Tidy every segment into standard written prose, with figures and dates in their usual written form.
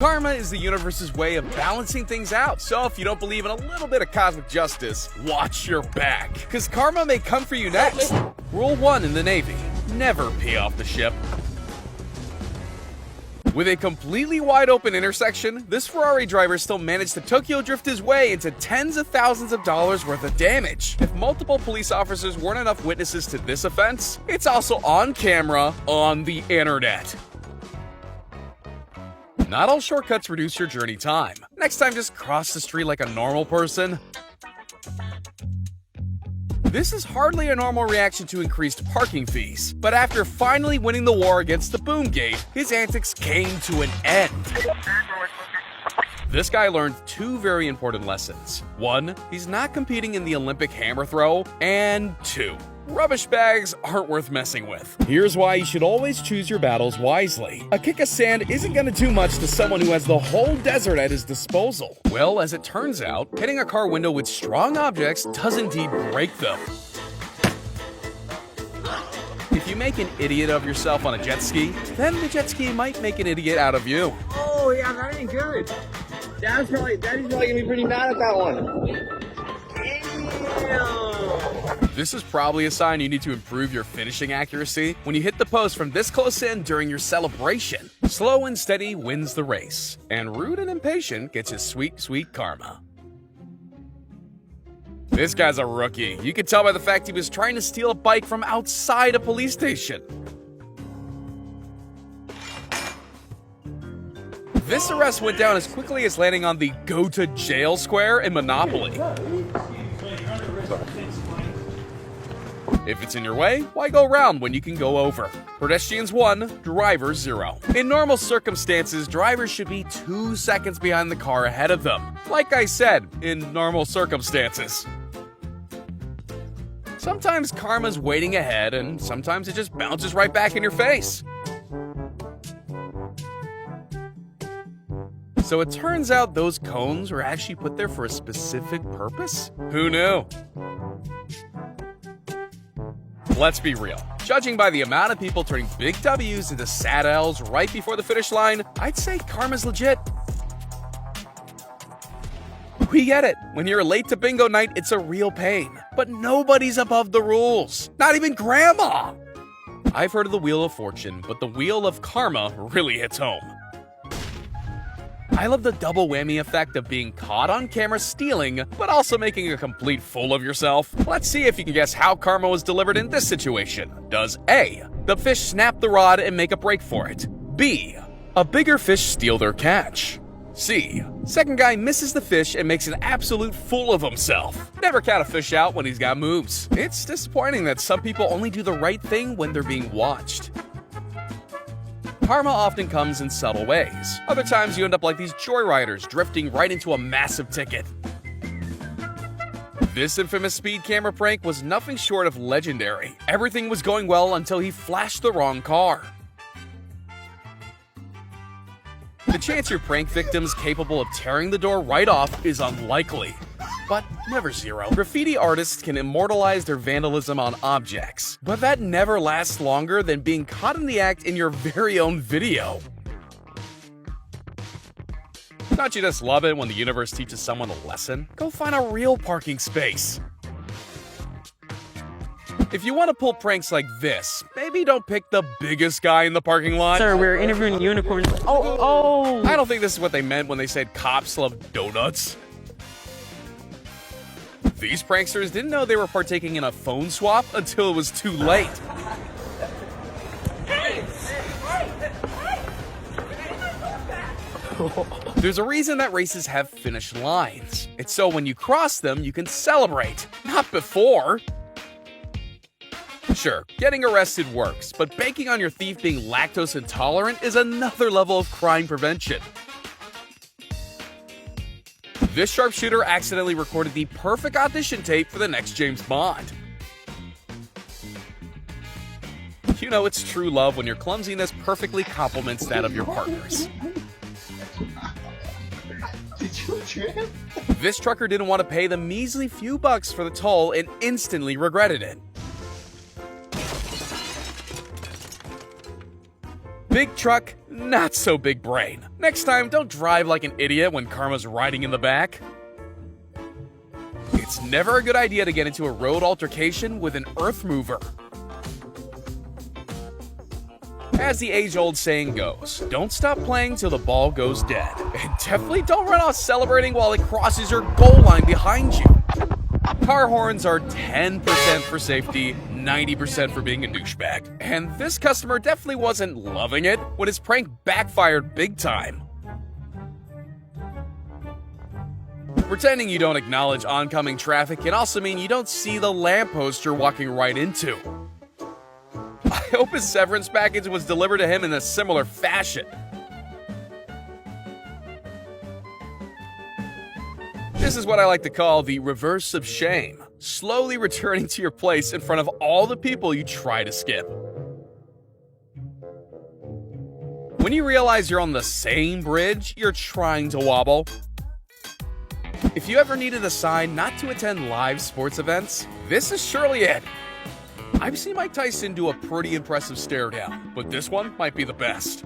Karma is the universe's way of balancing things out, so if you don't believe in a little bit of cosmic justice, watch your back, because karma may come for you next. Rule 1 in the Navy: never pee off the ship. With a completely wide open intersection, this Ferrari driver still managed to Tokyo drift his way into tens of thousands of dollars worth of damage. If multiple police officers weren't enough witnesses to this offense, it's also on camera on the internet. Not all shortcuts reduce your journey time. Next time, just cross the street like a normal person. This is hardly a normal reaction to increased parking fees, but after finally winning the war against the boom gate, his antics came to an end. This guy learned 2 very important lessons. 1, he's not competing in the Olympic hammer throw, and 2, rubbish bags aren't worth messing with. Here's why you should always choose your battles wisely. A kick of sand isn't gonna do much to someone who has the whole desert at his disposal. Well, as it turns out, hitting a car window with strong objects does indeed break them. If you make an idiot of yourself on a jet ski, then the jet ski might make an idiot out of you. Oh yeah, that ain't good. Daddy's probably gonna be pretty mad at that one. Ew. This is probably a sign you need to improve your finishing accuracy when you hit the post from this close in during your celebration. Slow and steady wins the race, and rude and impatient gets his sweet, sweet karma. This guy's a rookie. You can tell by the fact he was trying to steal a bike from outside a police station. This arrest went down as quickly as landing on the go to jail square in Monopoly. If it's in your way, why go around when you can go over? Pedestrians 1, drivers 0. In normal circumstances, drivers should be 2 seconds behind the car ahead of them. Like I said, in normal circumstances. Sometimes karma's waiting ahead, and sometimes it just bounces right back in your face. So it turns out those cones were actually put there for a specific purpose? Who knew? Let's be real. Judging by the amount of people turning big W's into sad L's right before the finish line, I'd say karma's legit. We get it. When you're late to bingo night, it's a real pain. But nobody's above the rules. Not even grandma. I've heard of the Wheel of Fortune, but the Wheel of Karma really hits home. I love the double whammy effect of being caught on camera stealing, but also making a complete fool of yourself. Let's see if you can guess how karma was delivered in this situation. Does A, the fish snap the rod and make a break for it? B, a bigger fish steal their catch? C, second guy misses the fish and makes an absolute fool of himself. Never count a fish out when he's got moves. It's disappointing that some people only do the right thing when they're being watched. Karma often comes in subtle ways. Other times you end up like these joyriders drifting right into a massive ticket. This infamous speed camera prank was nothing short of legendary. Everything was going well until he flashed the wrong car. The chance your prank victim's capable of tearing the door right off is unlikely, but never zero. Graffiti artists can immortalize their vandalism on objects, but that never lasts longer than being caught in the act in your very own video. Don't you just love it when the universe teaches someone a lesson? Go find a real parking space. If you want to pull pranks like this, maybe don't pick the biggest guy in the parking lot. Sir, we're interviewing unicorns. Oh! I don't think this is what they meant when they said cops love donuts. These pranksters didn't know they were partaking in a phone swap until it was too late. There's a reason that races have finish lines. It's so when you cross them, you can celebrate, not before. Sure, getting arrested works, but banking on your thief being lactose intolerant is another level of crime prevention. This sharpshooter accidentally recorded the perfect audition tape for the next James Bond. You know it's true love when your clumsiness perfectly complements that of your partner's. Did you trip? This trucker didn't want to pay the measly few bucks for the toll and instantly regretted it. Big truck, Not so big brain. Next time, don't drive like an idiot when Karma's riding in the back. It's never a good idea to get into a road altercation with an earth mover. As the age-old saying goes, don't stop playing till the ball goes dead. And definitely don't run off celebrating while it crosses your goal line behind you. Car horns are 10% for safety, 90% for being a douchebag. And this customer definitely wasn't loving it when his prank backfired big time. Pretending you don't acknowledge oncoming traffic can also mean you don't see the lamppost you're walking right into. I hope his severance package was delivered to him in a similar fashion. This is what I like to call the reverse of shame. Slowly returning to your place in front of all the people you try to skip. When you realize you're on the same bridge you're trying to wobble. If you ever needed a sign not to attend live sports events, this is surely it. I've seen Mike Tyson do a pretty impressive stare down, but this one might be the best.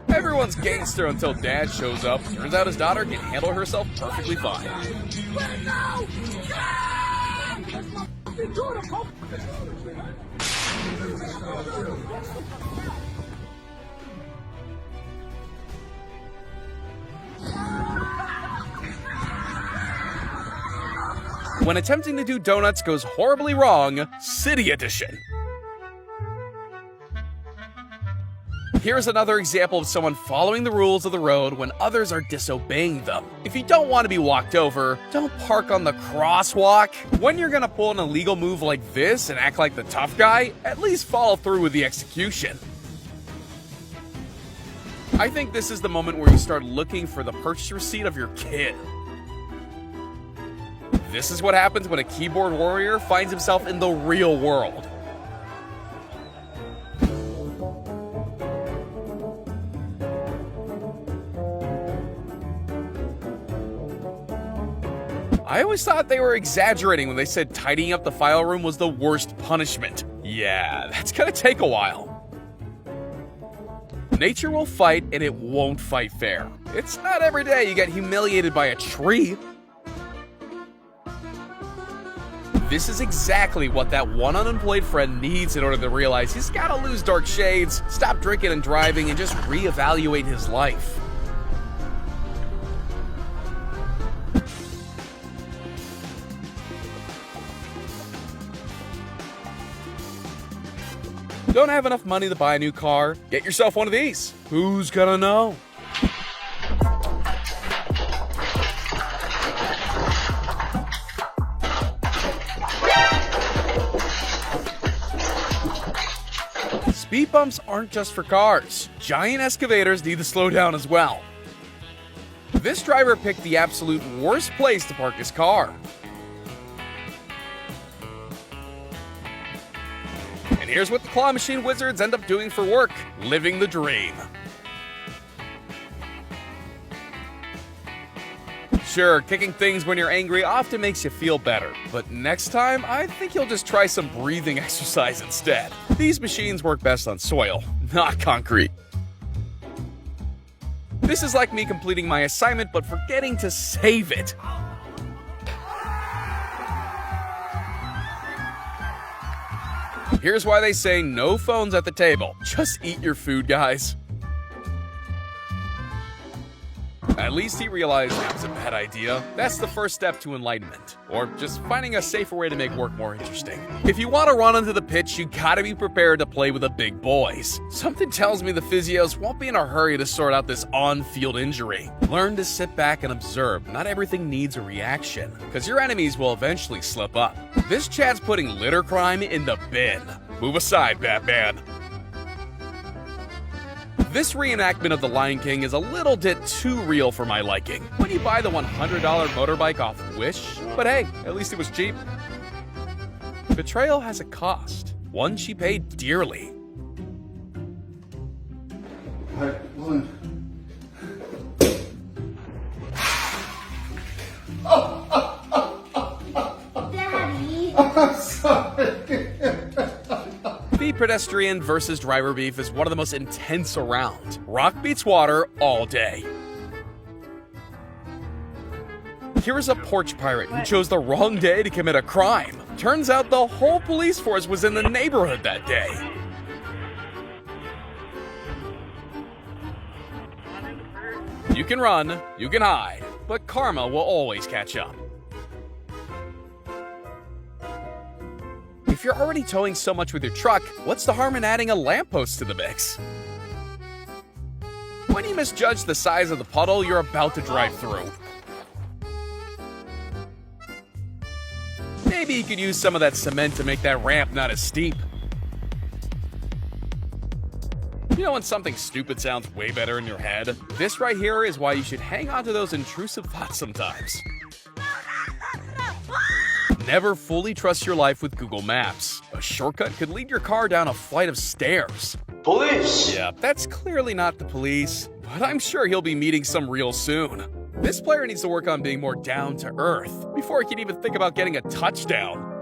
Everyone's gangster until dad shows up. Turns out his daughter can handle herself perfectly fine. When attempting to do donuts goes horribly wrong, City Edition. Here's another example of someone following the rules of the road when others are disobeying them. If you don't want to be walked over, don't park on the crosswalk. When you're gonna pull an illegal move like this and act like the tough guy, at least follow through with the execution. I think this is the moment where you start looking for the purchase receipt of your kid. This is what happens when a keyboard warrior finds himself in the real world. I always thought they were exaggerating when they said tidying up the file room was the worst punishment. Yeah, that's gonna take a while. Nature will fight and it won't fight fair. It's not every day you get humiliated by a tree. This is exactly what that one unemployed friend needs in order to realize he's gotta lose dark shades, stop drinking and driving, and just reevaluate his life. Don't have enough money to buy a new car? Get yourself one of these. Who's gonna know? Speed bumps aren't just for cars. Giant excavators need to slow down as well. This driver picked the absolute worst place to park his car. And here's what the claw machine wizards end up doing for work: living the dream. Sure, kicking things when you're angry often makes you feel better, but next time, I think you'll just try some breathing exercise instead. These machines work best on soil, not concrete. This is like me completing my assignment but forgetting to save it. Here's why they say no phones at the table. Just eat your food, guys. At least he realized that was a bad idea. That's the first step to enlightenment, or just finding a safer way to make work more interesting. If you want to run onto the pitch, you gotta be prepared to play with the big boys. Something tells me the physios won't be in a hurry to sort out this on-field injury. Learn to sit back and observe. Not everything needs a reaction, because your enemies will eventually slip up. This chat's putting litter crime in the bin. Move aside, Batman. This reenactment of The Lion King is a little bit too real for my liking. When you buy the $100 motorbike off Wish, but hey, at least it was cheap. Betrayal has a cost, one she paid dearly. Alright, one. Daddy. I'm sorry. Street pedestrian versus driver beef is one of the most intense around. Rock beats water all day. Here is a porch pirate who chose the wrong day to commit a crime. Turns out the whole police force was in the neighborhood that day. You can run, you can hide, but karma will always catch up. If you're already towing so much with your truck, what's the harm in adding a lamppost to the mix? When you misjudge the size of the puddle you're about to drive through. Maybe you could use some of that cement to make that ramp not as steep. You know when something stupid sounds way better in your head? This right here is why you should hang on to those intrusive thoughts sometimes. Never fully trust your life with Google Maps. A shortcut could lead your car down a flight of stairs. Police! Yeah, that's clearly not the police, but I'm sure he'll be meeting some real soon. This player needs to work on being more down to earth before he can even think about getting a touchdown.